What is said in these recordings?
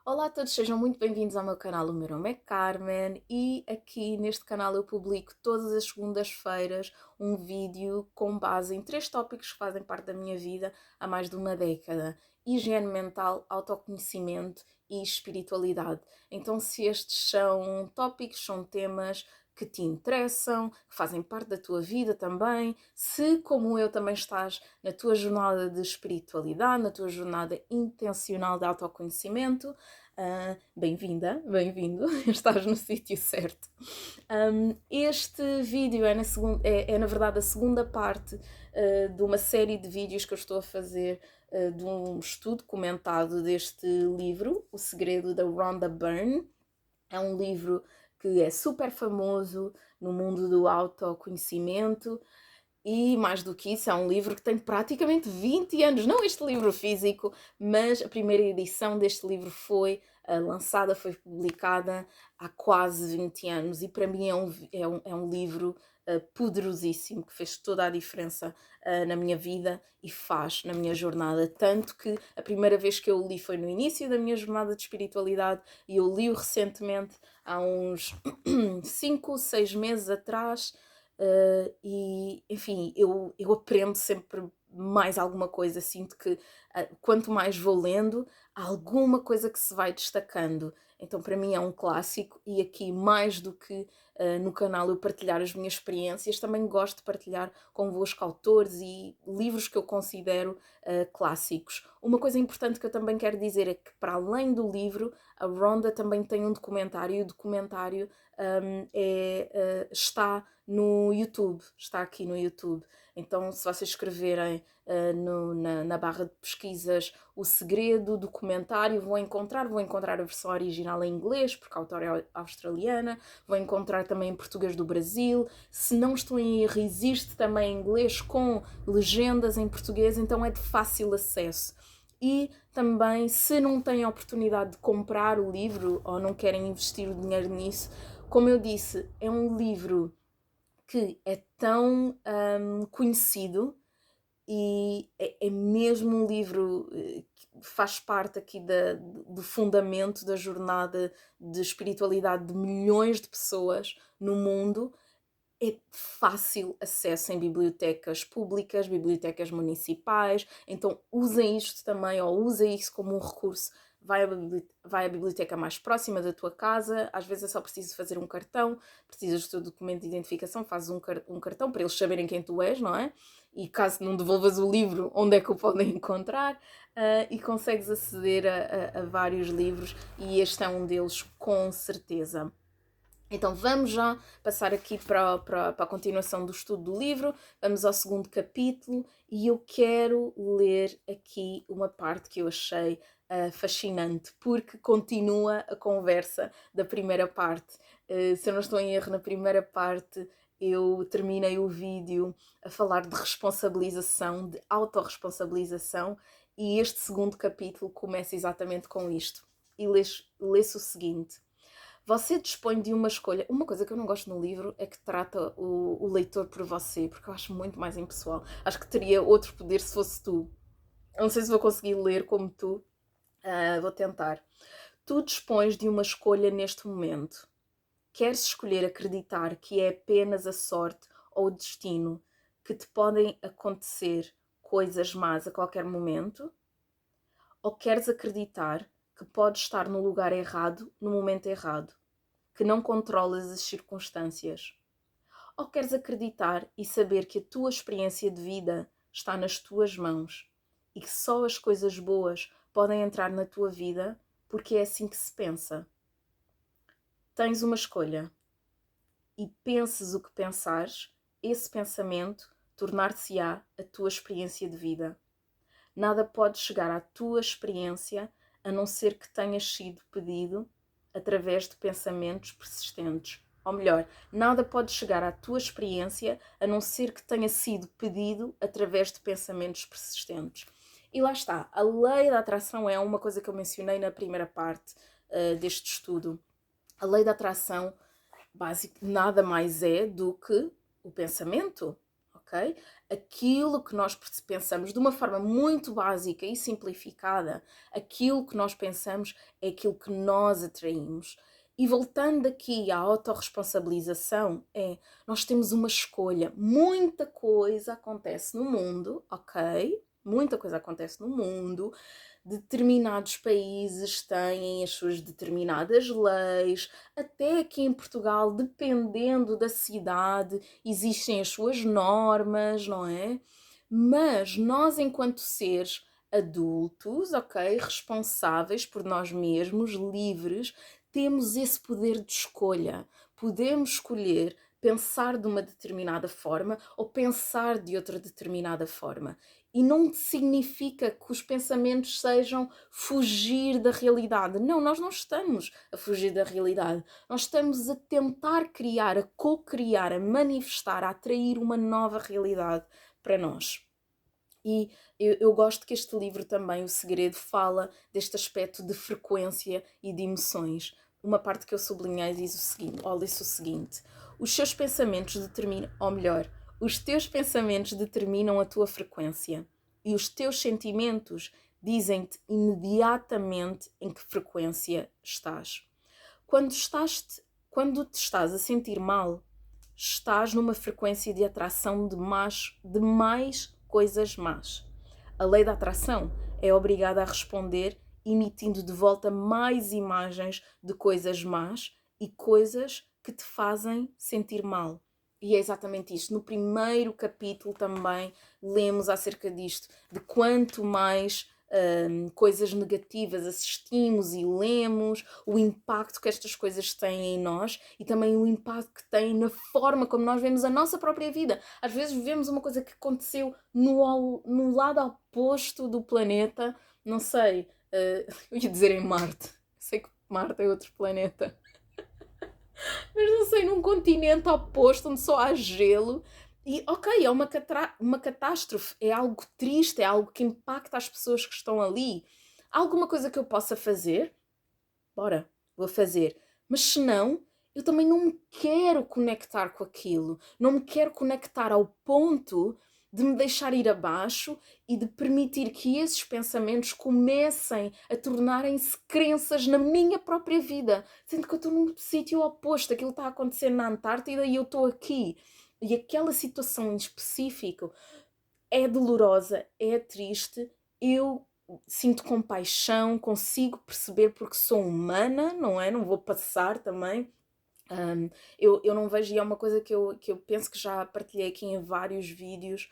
Olá a todos, sejam muito bem-vindos ao meu canal. O meu nome é Carmen e aqui neste canal eu publico todas as segundas-feiras um vídeo com base em três tópicos que fazem parte da minha vida há mais de uma década: higiene mental, autoconhecimento e espiritualidade. Então, se estes são tópicos, são temas que te interessam, que fazem parte da tua vida também, se, como eu, também estás na tua jornada de espiritualidade, na tua jornada intencional de autoconhecimento, bem-vinda, bem-vindo, estás no sítio certo. Este vídeo é, na verdade a segunda parte de uma série de vídeos que eu estou a fazer de um estudo comentado deste livro, O Segredo da Rhonda Byrne. É um livro que é super famoso no mundo do autoconhecimento e, mais do que isso, é um livro que tem praticamente 20 anos. Não este livro físico, mas a primeira edição deste livro foi lançada, foi publicada há quase 20 anos. E para mim é um livro poderosíssimo, que fez toda a diferença na minha vida e faz na minha jornada. Tanto que a primeira vez que eu o li foi no início da minha jornada de espiritualidade e eu li-o recentemente, há uns 5, 6 meses atrás. E enfim, eu aprendo sempre mais alguma coisa. Sinto que quanto mais vou lendo, há alguma coisa que se vai destacando. Então, para mim, é um clássico. E aqui, mais do que no canal eu partilhar as minhas experiências, também gosto de partilhar convosco autores e livros que eu considero clássicos. Uma coisa importante que eu também quero dizer é que, para além do livro, a Rhonda também tem um documentário. E o documentário está no YouTube, está aqui no YouTube. Então, se vocês escreverem na barra de pesquisas O Segredo documentário, vão encontrar a versão original em inglês, porque a autora é australiana, vão encontrar também em português do Brasil. Se não estou em erro, existe também em inglês com legendas em português, então é de fácil acesso. E também, se não têm a oportunidade de comprar o livro ou não querem investir o dinheiro nisso, como eu disse, é um livro que é tão conhecido e é mesmo um livro que faz parte aqui do fundamento da jornada de espiritualidade de milhões de pessoas no mundo. É fácil acesso em bibliotecas públicas, bibliotecas municipais, então usem isto também, ou usem isso como um recurso. Vai à biblioteca mais próxima da tua casa, às vezes é só preciso fazer um cartão, precisas do teu documento de identificação, fazes um cartão para eles saberem quem tu és, não é? E caso não devolvas o livro, onde é que o podem encontrar? E consegues aceder a vários livros, e este é um deles com certeza. Então vamos já passar aqui para a continuação do estudo do livro, vamos ao segundo capítulo e eu quero ler aqui uma parte que eu achei fascinante, porque continua a conversa da primeira parte. Se eu não estou em erro, na primeira parte eu terminei o vídeo a falar de responsabilização, de autorresponsabilização, e este segundo capítulo começa exatamente com isto. E lê-se o seguinte: você dispõe de uma escolha. Uma coisa que eu não gosto no livro é que trata o leitor por você, porque eu acho muito mais impessoal. Acho que teria outro poder se fosse tu. Eu não sei se vou conseguir ler como tu. Vou tentar. Tu dispões de uma escolha neste momento. Queres escolher acreditar que é apenas a sorte ou o destino que te podem acontecer coisas más a qualquer momento? Ou queres acreditar que podes estar no lugar errado no momento errado, que não controlas as circunstâncias? Ou queres acreditar e saber que a tua experiência de vida está nas tuas mãos e que só as coisas boas podem entrar na tua vida porque é assim que se pensa? Tens uma escolha e penses o que pensares, esse pensamento tornar-se-á a tua experiência de vida. Nada pode chegar à tua experiência a não ser que tenhas sido pedido através de pensamentos persistentes. Ou melhor, nada pode chegar à tua experiência a não ser que tenha sido pedido através de pensamentos persistentes. E lá está, a lei da atração é uma coisa que eu mencionei na primeira parte deste estudo. A lei da atração, básico, nada mais é do que o pensamento. ok? Aquilo que nós pensamos de uma forma muito básica e simplificada, aquilo que nós pensamos é aquilo que nós atraímos. E voltando aqui à autorresponsabilização, nós temos uma escolha. Muita coisa acontece no mundo, ok? Muita coisa acontece no mundo. Determinados países têm as suas determinadas leis, até aqui em Portugal, dependendo da cidade, existem as suas normas, não é? Mas nós, enquanto seres adultos, ok, responsáveis por nós mesmos, livres, temos esse poder de escolha. Podemos escolher pensar de uma determinada forma ou pensar de outra determinada forma. E não significa que os pensamentos sejam fugir da realidade. Não, nós não estamos a fugir da realidade. Nós estamos a tentar criar, a co-criar, a manifestar, a atrair uma nova realidade para nós. E eu gosto que este livro também, O Segredo, fala deste aspecto de frequência e de emoções. Uma parte que eu sublinhei diz o seguinte, diz o seguinte: os seus pensamentos determinam, ou melhor, os teus pensamentos determinam a tua frequência e os teus sentimentos dizem-te imediatamente em que frequência estás. Quando te estás a sentir mal, estás numa frequência de atração de mais coisas más. A lei da atração é obrigada a responder emitindo de volta mais imagens de coisas más e coisas que te fazem sentir mal. E é exatamente isto. No primeiro capítulo também lemos acerca disto, de quanto mais coisas negativas assistimos e lemos, o impacto que estas coisas têm em nós e também o impacto que têm na forma como nós vemos a nossa própria vida. Às vezes vemos uma coisa que aconteceu no lado oposto do planeta, não sei, eu ia dizer em Marte, sei que Marte é outro planeta, mas não sei, num continente oposto onde só há gelo. E ok, é uma catástrofe, é algo triste, é algo que impacta as pessoas que estão ali. Há alguma coisa que eu possa fazer? Bora, vou fazer. Mas se não, eu também não me quero conectar com aquilo. Não me quero conectar ao ponto de me deixar ir abaixo e de permitir que esses pensamentos comecem a tornarem-se crenças na minha própria vida. Sendo que eu estou num sítio oposto. Aquilo está a acontecer na Antártida e eu estou aqui. E aquela situação em específico é dolorosa, é triste. Eu sinto compaixão, consigo perceber porque sou humana, não é? Não vou passar também. Eu não vejo, e é uma coisa que eu penso que já partilhei aqui em vários vídeos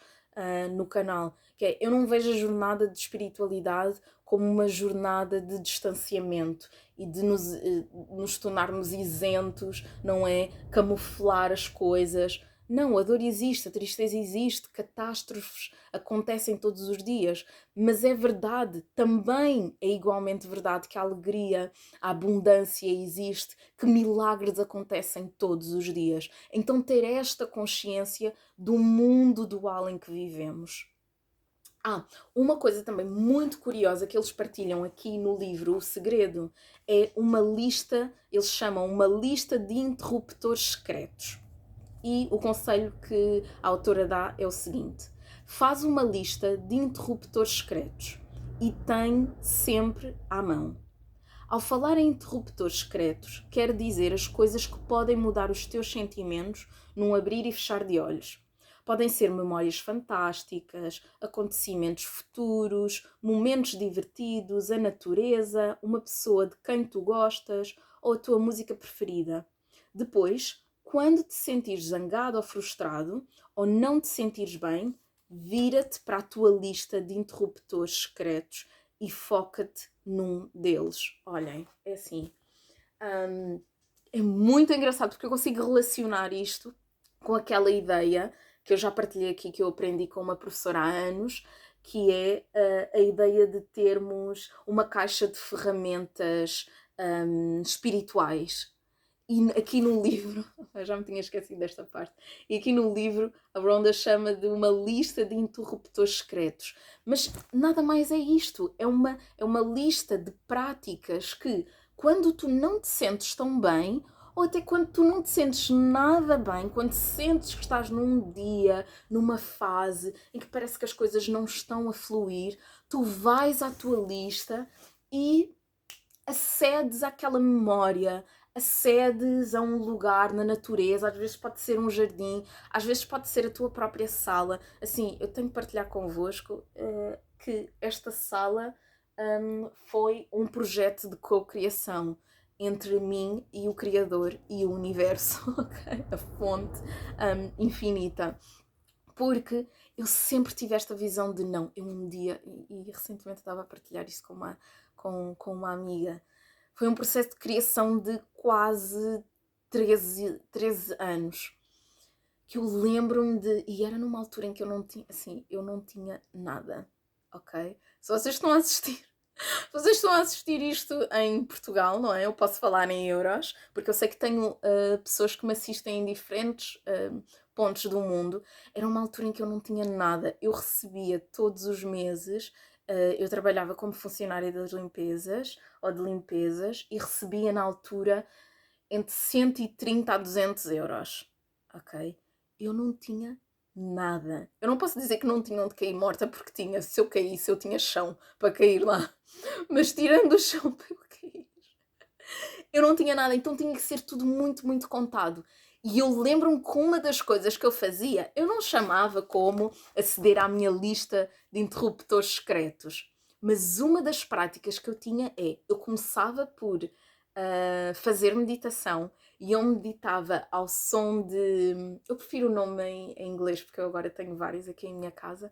no canal, que é, eu não vejo a jornada de espiritualidade como uma jornada de distanciamento e de nos tornarmos isentos, não é? Camuflar as coisas. Não, a dor existe, a tristeza existe, catástrofes acontecem todos os dias, mas é verdade, também é igualmente verdade que a alegria, a abundância existe, que milagres acontecem todos os dias. Então ter esta consciência do mundo dual em que vivemos. Uma coisa também muito curiosa que eles partilham aqui no livro O Segredo é uma lista, eles chamam uma lista de interruptores secretos. E o conselho que a autora dá é o seguinte: faz uma lista de interruptores secretos e tem sempre à mão. Ao falar em interruptores secretos, quer dizer as coisas que podem mudar os teus sentimentos num abrir e fechar de olhos. Podem ser memórias fantásticas, acontecimentos futuros, momentos divertidos, a natureza, uma pessoa de quem tu gostas ou a tua música preferida. Depois, quando te sentires zangado ou frustrado, ou não te sentires bem, vira-te para a tua lista de interruptores secretos e foca-te num deles. Olhem, é assim. É muito engraçado porque eu consigo relacionar isto com aquela ideia que eu já partilhei aqui, que eu aprendi com uma professora há anos, que é a ideia de termos uma caixa de ferramentas espirituais. E aqui no livro, eu já me tinha esquecido desta parte, e aqui no livro a Rhonda chama de uma lista de interruptores secretos. Mas nada mais é isto, é uma lista de práticas que, quando tu não te sentes tão bem, ou até quando tu não te sentes nada bem, quando sentes que estás num dia, numa fase em que parece que as coisas não estão a fluir, tu vais à tua lista e acedes àquela memória, acedes a um lugar na natureza, às vezes pode ser um jardim, às vezes pode ser a tua própria sala. Assim, eu tenho que partilhar convosco que esta sala foi um projeto de co-criação entre mim e o Criador e o Universo, okay? A fonte infinita. Porque eu sempre tive esta visão de não, eu um dia, e recentemente estava a partilhar isso com uma amiga, foi um processo de criação de quase 13 anos, que eu lembro-me de, e era numa altura em que eu não tinha, assim, eu não tinha nada, ok? Se vocês estão a assistir, vocês estão a assistir isto em Portugal, não é? Eu posso falar em euros, porque eu sei que tenho pessoas que me assistem em diferentes pontos do mundo. Era uma altura em que eu não tinha nada. Eu recebia todos os meses, eu trabalhava como funcionária das limpezas, ou de limpezas, e recebia na altura entre 130 a 200 euros, ok? Eu não tinha nada. Eu não posso dizer que não tinha onde cair morta, porque tinha. Se eu caísse, eu tinha chão para cair lá. Mas tirando o chão para eu cair, eu não tinha nada, então tinha que ser tudo muito, muito contado. E eu lembro-me que uma das coisas que eu fazia, eu não chamava como aceder à minha lista de interruptores secretos, mas uma das práticas que eu tinha é, eu começava por fazer meditação e eu meditava ao som de... Eu prefiro o nome em inglês porque eu agora tenho vários aqui em minha casa.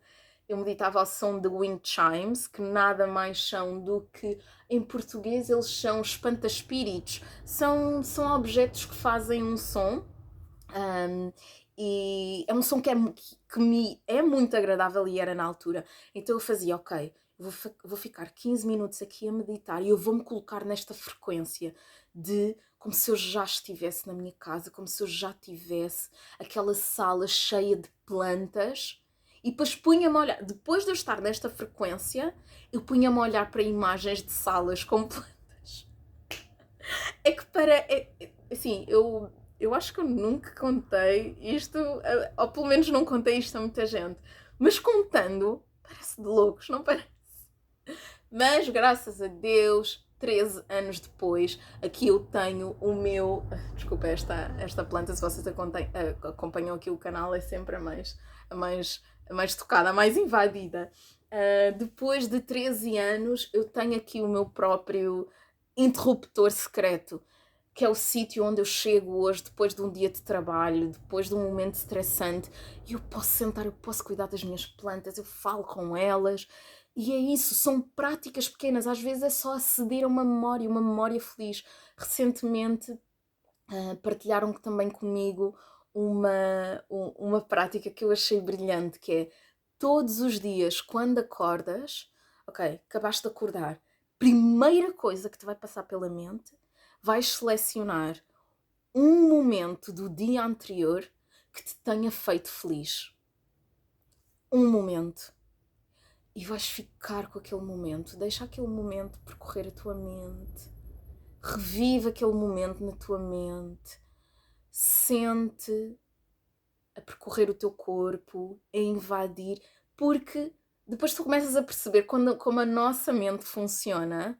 Eu meditava ao som de wind chimes, que nada mais são do que, em português, eles são espanta-espíritos. São objetos que fazem um som. Um, e é um som que me é muito agradável e era na altura. Então eu fazia, ok, vou ficar 15 minutos aqui a meditar e eu vou-me colocar nesta frequência de como se eu já estivesse na minha casa, como se eu já tivesse aquela sala cheia de plantas. E depois punha-me a olhar, depois de eu estar nesta frequência, eu punha-me a olhar para imagens de salas com plantas. É que assim, eu acho que eu nunca contei isto, ou pelo menos não contei isto a muita gente, mas contando, parece de loucos, não parece? Mas graças a Deus, 13 anos depois, aqui eu tenho o meu... Desculpa, esta planta, se vocês acompanham aqui o canal, é sempre a mais tocada, a mais invadida. Depois de 13 anos, eu tenho aqui o meu próprio interruptor secreto, que é o sítio onde eu chego hoje, depois de um dia de trabalho, depois de um momento estressante, e eu posso sentar, eu posso cuidar das minhas plantas, eu falo com elas, e é isso, são práticas pequenas, às vezes é só aceder a uma memória feliz. Recentemente partilharam também comigo uma prática que eu achei brilhante, que é todos os dias, quando acordas, ok, acabaste de acordar, primeira coisa que te vai passar pela mente, vais selecionar um momento do dia anterior que te tenha feito feliz. Um momento. E vais ficar com aquele momento. Deixa aquele momento percorrer a tua mente. Revive aquele momento na tua mente. Sente a percorrer o teu corpo, a invadir, porque depois tu começas a perceber como a nossa mente funciona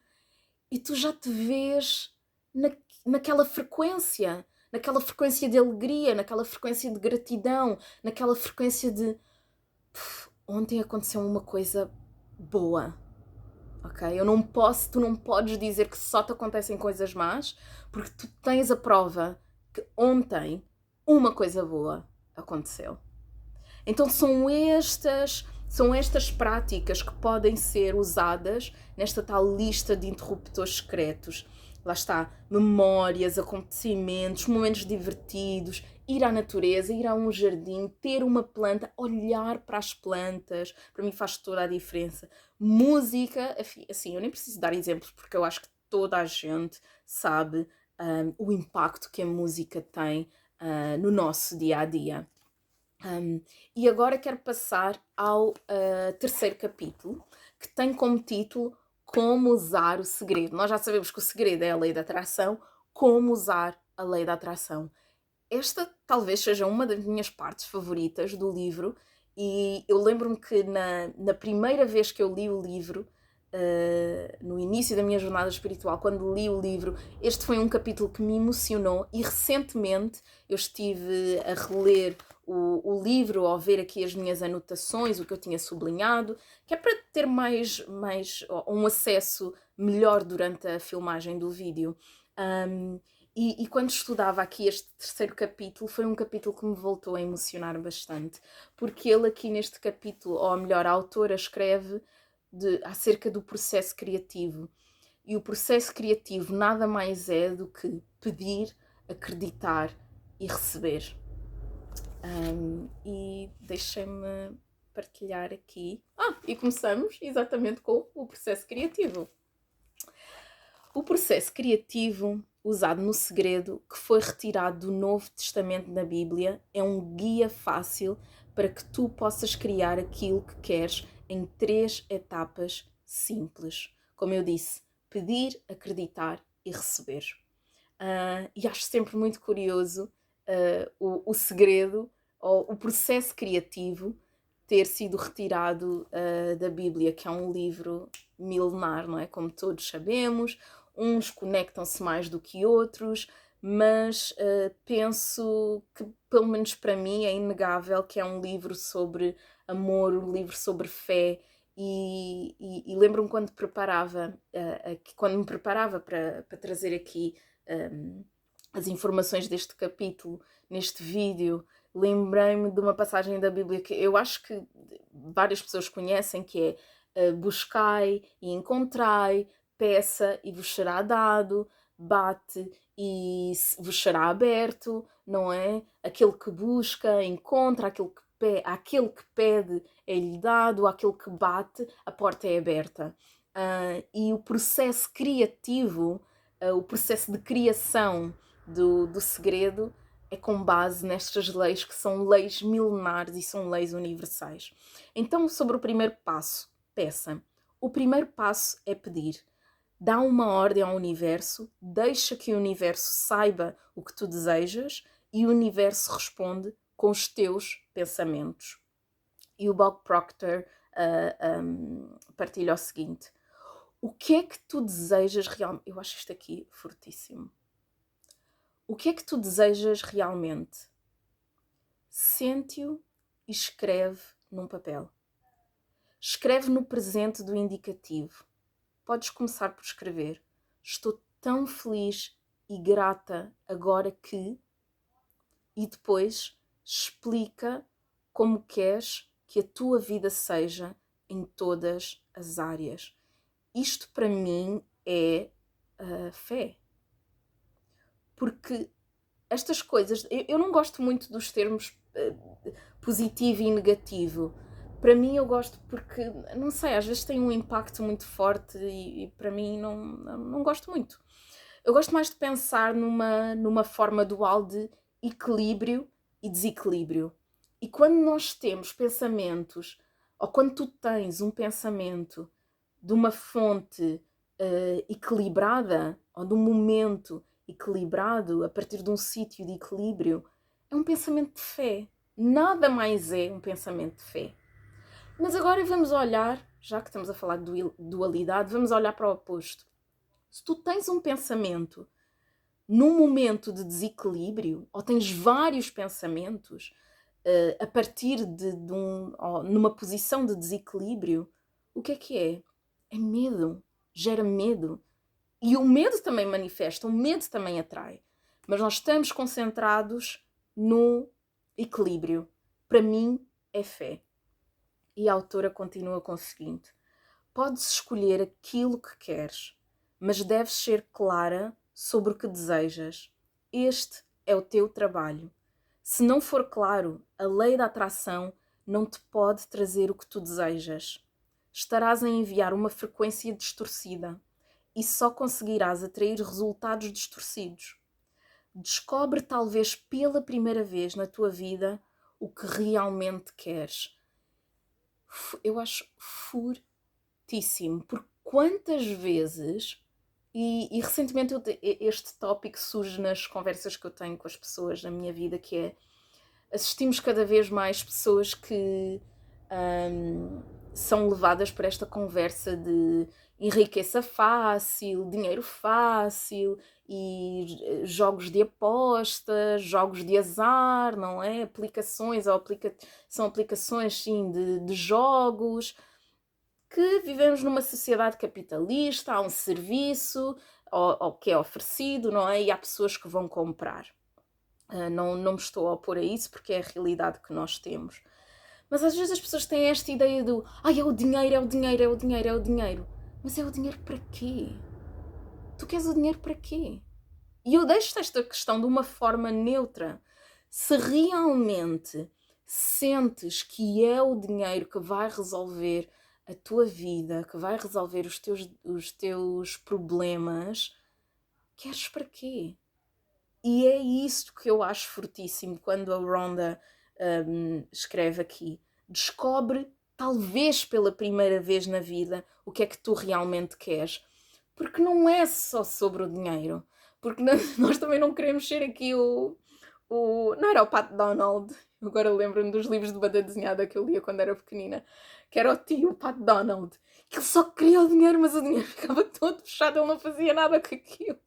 e tu já te vês naquela frequência de alegria, naquela frequência de gratidão, naquela frequência de ontem aconteceu uma coisa boa, ok? Tu não podes dizer que só te acontecem coisas más, porque tu tens a prova que ontem uma coisa boa aconteceu. Então são estas práticas que podem ser usadas nesta tal lista de interruptores secretos. Lá está, memórias, acontecimentos, momentos divertidos, ir à natureza, ir a um jardim, ter uma planta, olhar para as plantas, para mim faz toda a diferença. Música, assim, eu nem preciso dar exemplos porque eu acho que toda a gente sabe o impacto que a música tem no nosso dia a dia. E agora quero passar ao terceiro capítulo, que tem como título Como usar o segredo. Nós já sabemos que o segredo é a lei da atração, como usar a lei da atração. Esta talvez seja uma das minhas partes favoritas do livro, e eu lembro-me que na primeira vez que eu li o livro, no início da minha jornada espiritual, quando li o livro, este foi um capítulo que me emocionou, e recentemente eu estive a reler o livro, ao ver aqui as minhas anotações, o que eu tinha sublinhado, que é para ter mais um acesso melhor durante a filmagem do vídeo. E quando estudava aqui este terceiro capítulo, foi um capítulo que me voltou a emocionar bastante, porque ele aqui neste capítulo, ou melhor, a autora escreve acerca do processo criativo. E o processo criativo nada mais é do que pedir, acreditar e receber. E deixem-me partilhar aqui. E começamos exatamente com o processo criativo. O processo criativo, usado no segredo, que foi retirado do Novo Testamento da Bíblia, é um guia fácil para que tu possas criar aquilo que queres em 3 etapas simples. Como eu disse, pedir, acreditar e receber. E acho sempre muito curioso o segredo, ou o processo criativo, ter sido retirado da Bíblia, que é um livro milenar, não é? Como todos sabemos, uns conectam-se mais do que outros, mas penso que, pelo menos para mim, é inegável que é um livro sobre amor, um livro sobre fé, e lembro-me quando me preparava para trazer aqui as informações deste capítulo, neste vídeo, lembrei-me de uma passagem da Bíblia que eu acho que várias pessoas conhecem, que é buscai e encontrai, peça e vos será dado, bate e vos será aberto, não é? Aquele que busca, encontra, aquele que pede é-lhe dado, aquele que bate, a porta é aberta. E o processo criativo, o processo de criação do segredo é com base nestas leis, que são leis milenares e são leis universais. Então, sobre o primeiro passo, peça. O primeiro passo é pedir. Dá uma ordem ao universo, deixa que o universo saiba o que tu desejas e o universo responde com os teus pensamentos. E o Bob Proctor partilha o seguinte: o que é que tu desejas realmente? Eu acho isto aqui fortíssimo. O que é que tu desejas realmente? Sente-o e escreve num papel. Escreve no presente do indicativo. Podes começar por escrever: estou tão feliz e grata agora que... E depois explica como queres que a tua vida seja em todas as áreas. Isto para mim é fé. Porque estas coisas... Eu não gosto muito dos termos positivo e negativo. Para mim eu gosto porque, não sei, às vezes tem um impacto muito forte e para mim não gosto muito. Eu gosto mais de pensar numa forma dual de equilíbrio e desequilíbrio. E quando nós temos pensamentos, ou quando tu tens um pensamento de uma fonte equilibrada, ou de um momento equilibrado, a partir de um sítio de equilíbrio, é um pensamento de fé. Nada mais é um pensamento de fé. Mas agora vamos olhar, já que estamos a falar de dualidade, vamos olhar para o oposto. Se tu tens um pensamento num momento de desequilíbrio, ou tens vários pensamentos a partir numa posição de desequilíbrio, o que é? É medo. Gera medo. E o medo também manifesta, o medo também atrai. Mas nós estamos concentrados no equilíbrio. Para mim, é fé. E a autora continua com o seguinte: podes escolher aquilo que queres, mas deves ser clara sobre o que desejas. Este é o teu trabalho. Se não for claro, a lei da atração não te pode trazer o que tu desejas. Estarás a enviar uma frequência distorcida e só conseguirás atrair resultados distorcidos. Descobre talvez pela primeira vez na tua vida o que realmente queres. Eu acho fortíssimo, porque quantas vezes E recentemente este tópico surge nas conversas que eu tenho com as pessoas na minha vida, que é, assistimos cada vez mais pessoas que hum, são levadas por esta conversa de enriqueça fácil, dinheiro fácil e jogos de apostas, jogos de azar, não é? Aplicações ou são aplicações sim de jogos, que vivemos numa sociedade capitalista, há um serviço ao que é oferecido, não é? E há pessoas que vão comprar. Não me estou a opor a isso porque é a realidade que nós temos. Mas às vezes as pessoas têm esta ideia do ai, é o dinheiro, é o dinheiro, é o dinheiro, é o dinheiro. Mas é o dinheiro para quê? Tu queres o dinheiro para quê? E eu deixo esta questão de uma forma neutra. Se realmente sentes que é o dinheiro que vai resolver a tua vida, que vai resolver os teus problemas, queres para quê? E é isto que eu acho fortíssimo quando a Rhonda escreve aqui. Descobre, talvez pela primeira vez na vida, o que é que tu realmente queres. Porque não é só sobre o dinheiro. Porque nós também não queremos ser aqui não era o Pat Donald, agora lembro-me dos livros de banda desenhada que eu lia quando era pequenina, que era o tio Pat Donald, que ele só queria o dinheiro, mas o dinheiro ficava todo fechado, ele não fazia nada com aquilo.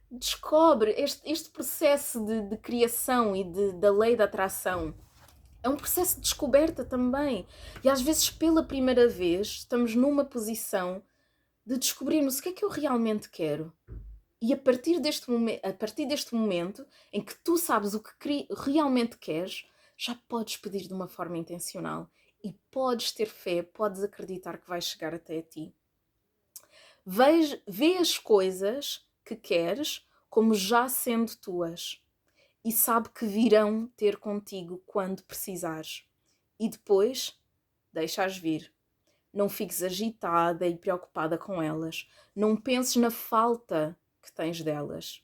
Descobre este processo de criação e da lei da atração. É um processo de descoberta também. E às vezes, pela primeira vez, estamos numa posição de descobrirmos o que é que eu realmente quero. E a partir deste momento em que tu sabes o que realmente queres, já podes pedir de uma forma intencional. E podes ter fé, podes acreditar que vais chegar até a ti. Vê as coisas que queres como já sendo tuas e sabe que virão ter contigo quando precisares. E depois, deixa-as vir. Não fiques agitada e preocupada com elas. Não penses na falta que tens delas.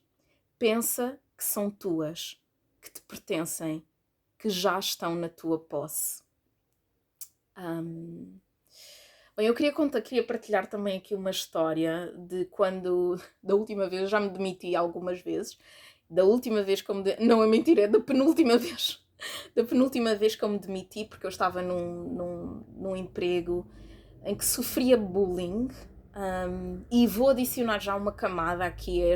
Pensa que são tuas, que te pertencem, que já estão na tua posse. Bem, eu queria partilhar também aqui uma história de quando, da última vez, já me demiti algumas vezes, da última vez como não é mentira, é da penúltima vez, da penúltima vez que eu me demiti porque eu estava num emprego em que sofria bullying, e vou adicionar já uma camada aqui a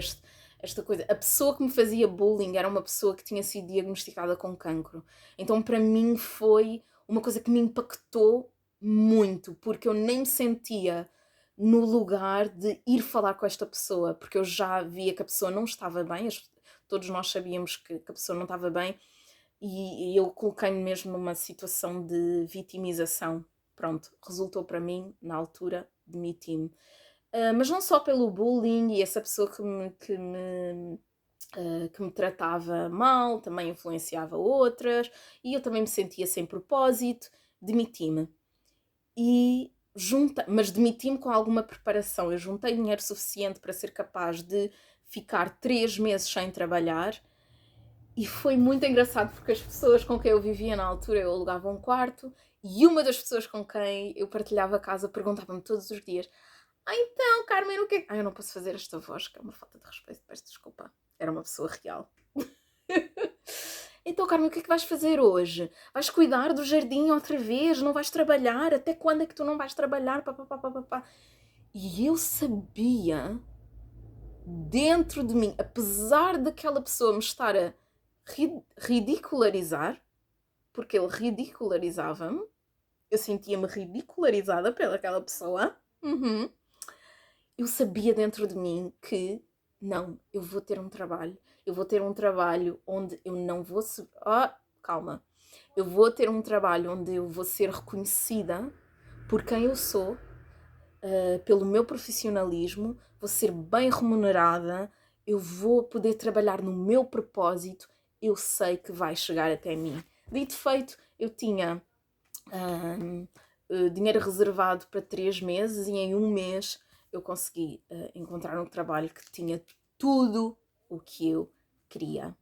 esta coisa. A pessoa que me fazia bullying era uma pessoa que tinha sido diagnosticada com cancro. Então para mim foi uma coisa que me impactou muito, porque eu nem me sentia no lugar de ir falar com esta pessoa, porque eu já via que a pessoa não estava bem, todos nós sabíamos que a pessoa não estava bem, e eu coloquei-me mesmo numa situação de vitimização. Pronto, resultou para mim, na altura, demiti-me. Mas não só pelo bullying e essa pessoa que me tratava mal, também influenciava outras, e eu também me sentia sem propósito, demiti-me. Mas demiti-me com alguma preparação. Eu juntei dinheiro suficiente para ser capaz de ficar 3 meses sem trabalhar. E foi muito engraçado porque as pessoas com quem eu vivia na altura, eu alugava um quarto, e uma das pessoas com quem eu partilhava a casa perguntava-me todos os dias: então, Carmen, o que é. Eu não posso fazer esta voz, que é uma falta de respeito, peço desculpa. Era uma pessoa real. Então, Carmen, o que é que vais fazer hoje? Vais cuidar do jardim outra vez? Não vais trabalhar? Até quando é que tu não vais trabalhar? Pá, pá, pá, pá, pá. E eu sabia, dentro de mim, apesar daquela pessoa me estar a ridicularizar, porque ele ridicularizava-me, eu sentia-me ridicularizada pelaquela pessoa. Eu sabia dentro de mim que não, eu vou ter um trabalho. Eu vou ter um trabalho onde eu não vou ser. Calma. Eu vou ter um trabalho onde eu vou ser reconhecida por quem eu sou, pelo meu profissionalismo, vou ser bem remunerada, eu vou poder trabalhar no meu propósito, eu sei que vai chegar até mim. Dito feito, eu tinha dinheiro reservado para 3 meses e em um mês eu consegui encontrar um trabalho que tinha tudo o que eu queria.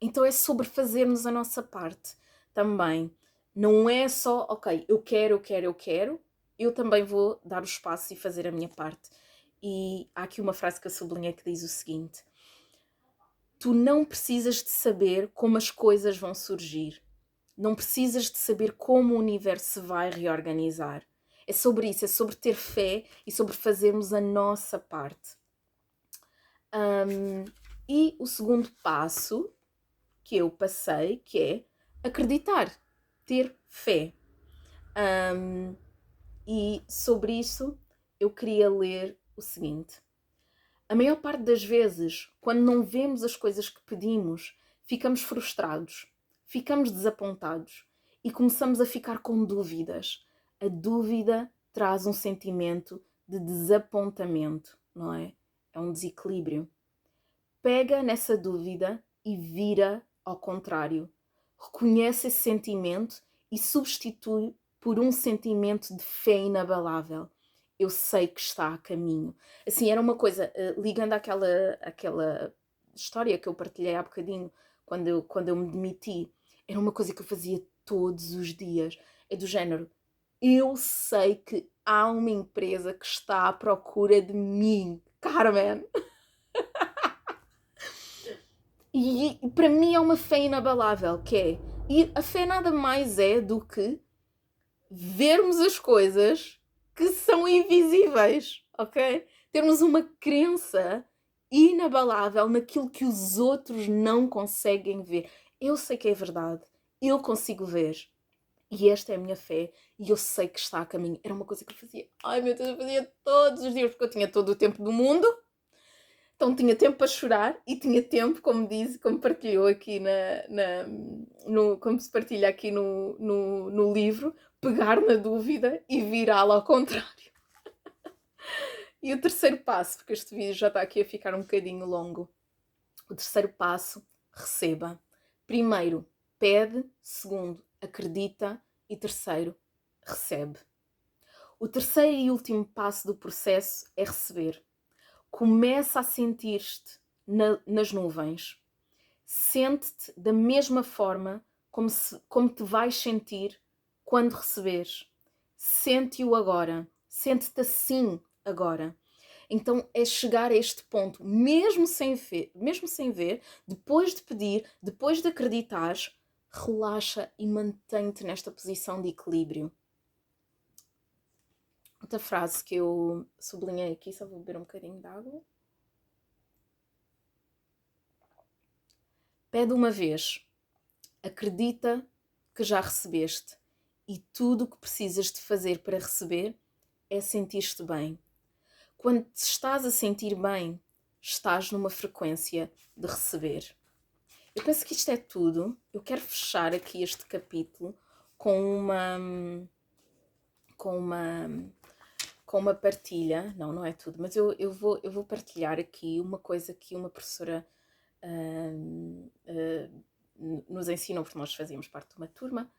Então é sobre fazermos a nossa parte também. Não é só, ok, eu quero, eu também vou dar o espaço e fazer a minha parte. E há aqui uma frase que eu sublinhei que diz o seguinte: tu não precisas de saber como as coisas vão surgir. Não precisas de saber como o universo se vai reorganizar. É sobre isso, é sobre ter fé e sobre fazermos a nossa parte. E o segundo passo que eu passei, que é acreditar, ter fé. E sobre isso eu queria ler o seguinte. A maior parte das vezes, quando não vemos as coisas que pedimos, ficamos frustrados, ficamos desapontados e começamos a ficar com dúvidas. A dúvida traz um sentimento de desapontamento, não é? É um desequilíbrio. Pega nessa dúvida e vira ao contrário. Reconhece esse sentimento e substitui por um sentimento de fé inabalável. Eu sei que está a caminho. Assim, era uma coisa, ligando àquela história que eu partilhei há bocadinho, quando eu me demiti, era uma coisa que eu fazia todos os dias. É do género, eu sei que há uma empresa que está à procura de mim. Carmen! E para mim é uma fé inabalável, que é... E a fé nada mais é do que vermos as coisas que são invisíveis, ok? Termos uma crença inabalável naquilo que os outros não conseguem ver. Eu sei que é verdade, eu consigo ver. E esta é a minha fé, e eu sei que está a caminho. Era uma coisa que eu fazia, ai meu Deus, eu fazia todos os dias, porque eu tinha todo o tempo do mundo. Então tinha tempo para chorar e tinha tempo, como diz, como partilhou aqui como se partilha aqui no livro, pegar na dúvida e virá-la ao contrário. E o terceiro passo, porque este vídeo já está aqui a ficar um bocadinho longo. O terceiro passo, receba. Primeiro, pede. Segundo, acredita. E terceiro, recebe. O terceiro e último passo do processo é receber. Começa a sentir-te nas nuvens. Sente-te da mesma forma como te vais sentir quando receberes. Sente-o agora. Sente-te assim agora. Então é chegar a este ponto, mesmo sem ver, depois de pedir, depois de acreditares, relaxa e mantém-te nesta posição de equilíbrio. Outra frase que eu sublinhei aqui, só vou beber um bocadinho de água. Pede uma vez, acredita que já recebeste e tudo o que precisas de fazer para receber é sentir-te bem. Quando te estás a sentir bem, estás numa frequência de receber. Eu penso que isto é tudo. Eu quero fechar aqui este capítulo com uma partilha. Não é tudo, mas eu vou partilhar aqui uma coisa que uma professora nos ensinou, porque nós fazíamos parte de uma turma,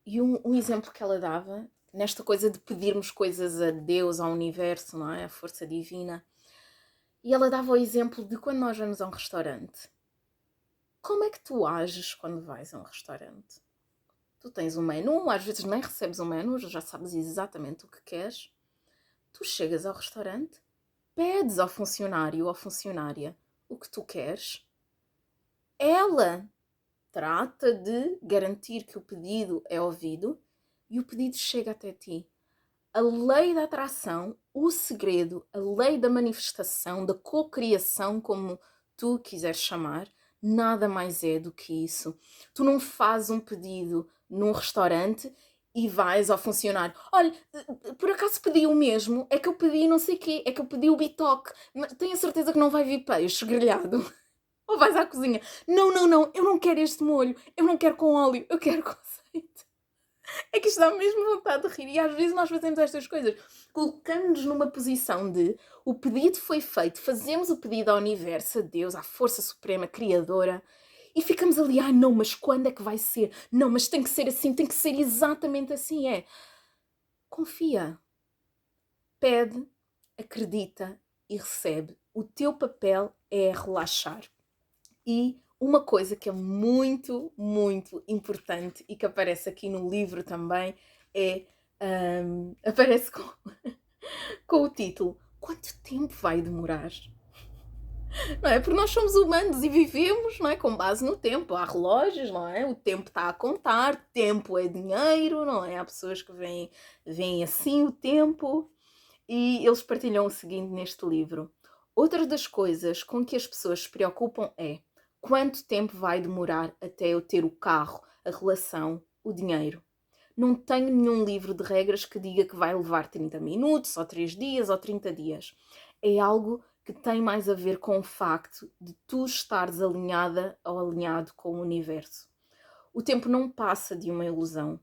e um exemplo que ela dava nesta coisa de pedirmos coisas a Deus, ao universo, não é? A força divina. E ela dava o exemplo de quando nós vamos a um restaurante. Como é que tu ages quando vais a um restaurante? Tu tens um menu, às vezes nem recebes um menu, já sabes exatamente o que queres. Tu chegas ao restaurante, pedes ao funcionário ou funcionária o que tu queres. Ela trata de garantir que o pedido é ouvido e o pedido chega até ti. A lei da atração, o segredo, a lei da manifestação, da cocriação, como tu quiseres chamar, nada mais é do que isso. Tu não fazes um pedido num restaurante e vais ao funcionário. Olha, por acaso pedi o mesmo? É que eu pedi não sei o quê, é que eu pedi o bitoque, mas tenho a certeza que não vai vir peixe grelhado. Ou vais à cozinha. Não, eu não quero este molho, eu não quero com óleo, eu quero com azeite. É que isto dá mesmo vontade de rir. E às vezes nós fazemos estas coisas. Colocamos-nos numa posição de o pedido foi feito, fazemos o pedido ao universo, a Deus, à força suprema, criadora, e ficamos ali, não, mas quando é que vai ser? Não, mas tem que ser assim, tem que ser exatamente assim. Confia. Pede, acredita e recebe. O teu papel é relaxar. E uma coisa que é muito, muito importante e que aparece aqui no livro também é aparece com o título Quanto tempo vai demorar? Não é? Porque nós somos humanos e vivemos, não é? Com base no tempo. Há relógios, não é? O tempo está a contar, tempo é dinheiro, não é? Há pessoas que veem assim o tempo. E eles partilham o seguinte neste livro. Outra das coisas com que as pessoas se preocupam é quanto tempo vai demorar até eu ter o carro, a relação, o dinheiro. Não tenho nenhum livro de regras que diga que vai levar 30 minutos, ou 3 dias, ou 30 dias. É algo que tem mais a ver com o facto de tu estares alinhada ou alinhado com o universo. O tempo não passa de uma ilusão.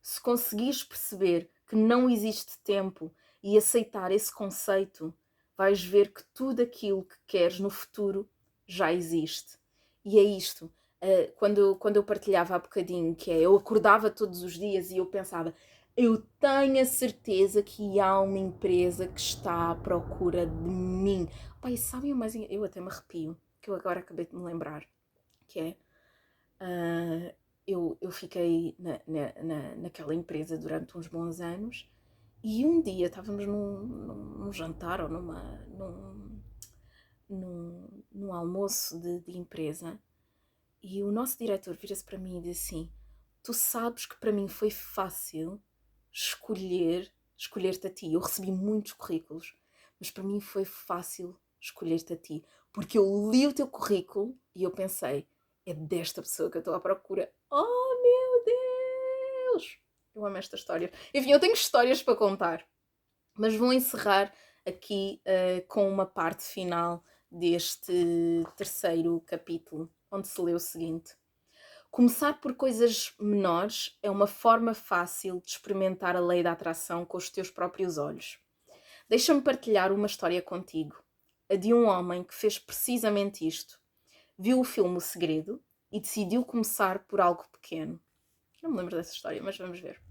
Se conseguires perceber que não existe tempo e aceitar esse conceito, vais ver que tudo aquilo que queres no futuro já existe. E é isto. Quando eu partilhava há bocadinho, que é, eu acordava todos os dias e eu pensava, eu tenho a certeza que há uma empresa que está à procura de mim. Pai, sabem, mas eu até me arrepio, que eu agora acabei de me lembrar, que é, eu fiquei naquela empresa durante uns bons anos e um dia estávamos num jantar ou num almoço de empresa e o nosso diretor vira-se para mim e diz assim: Tu sabes que para mim foi fácil escolher-te a ti. Eu recebi muitos currículos, mas para mim foi fácil escolher-te a ti, porque eu li o teu currículo e eu pensei, é desta pessoa que eu estou à procura. Oh meu Deus! Eu amo esta história. Enfim, eu tenho histórias para contar, mas vou encerrar aqui com uma parte final deste terceiro capítulo, onde se lê o seguinte. Começar por coisas menores é uma forma fácil de experimentar a lei da atração com os teus próprios olhos. Deixa-me partilhar uma história contigo. A de um homem que fez precisamente isto. Viu o filme O Segredo e decidiu começar por algo pequeno. Não me lembro dessa história, mas vamos ver.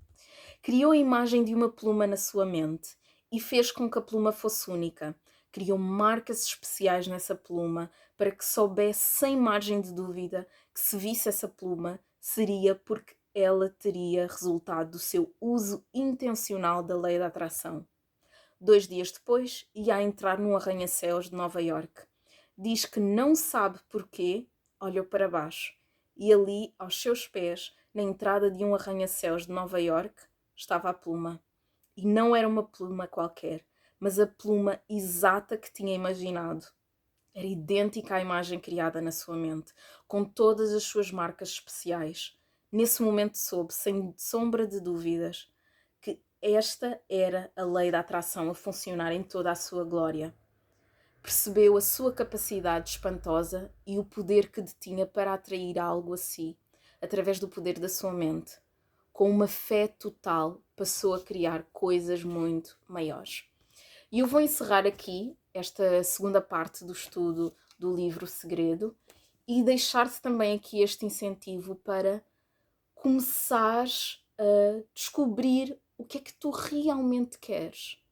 Criou a imagem de uma pluma na sua mente e fez com que a pluma fosse única. Criou marcas especiais nessa pluma para que soubesse sem margem de dúvida que se visse essa pluma seria porque ela teria resultado do seu uso intencional da lei da atração. 2 dias depois, ia a entrar num arranha-céus de Nova Iorque. Diz que não sabe porquê, olhou para baixo e ali, aos seus pés, na entrada de um arranha-céus de Nova Iorque, estava a pluma. E não era uma pluma qualquer, mas a pluma exata que tinha imaginado. Era idêntica à imagem criada na sua mente, com todas as suas marcas especiais. Nesse momento soube, sem sombra de dúvidas, que esta era a lei da atração a funcionar em toda a sua glória. Percebeu a sua capacidade espantosa e o poder que detinha para atrair algo a si, através do poder da sua mente. Com uma fé total, passou a criar coisas muito maiores. E eu vou encerrar aqui esta segunda parte do estudo do livro Segredo e deixar-te também aqui este incentivo para começares a descobrir o que é que tu realmente queres.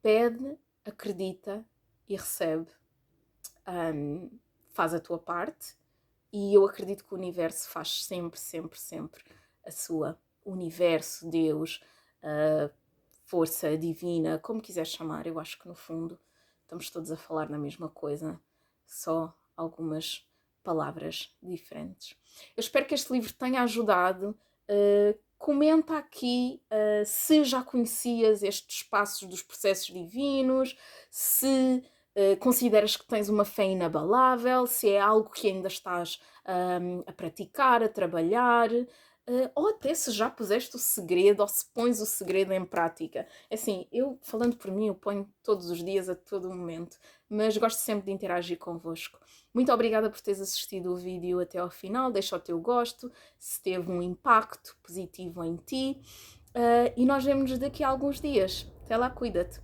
Pede, acredita e recebe. Faz a tua parte e eu acredito que o universo faz sempre, sempre, sempre a sua. O universo, Deus, força divina, como quiseres chamar, eu acho que no fundo estamos todos a falar na mesma coisa, só algumas palavras diferentes. Eu espero que este livro tenha ajudado. Comenta aqui se já conhecias estes passos dos processos divinos, se consideras que tens uma fé inabalável, se é algo que ainda estás a praticar, a trabalhar, ou até se já puseste o segredo, ou se pões o segredo em prática. Assim, eu, falando por mim, eu ponho todos os dias, a todo momento, mas gosto sempre de interagir convosco. Muito obrigada por teres assistido o vídeo até ao final, deixa o teu gosto, se teve um impacto positivo em ti, e nós vemos-nos daqui a alguns dias. Até lá, cuida-te!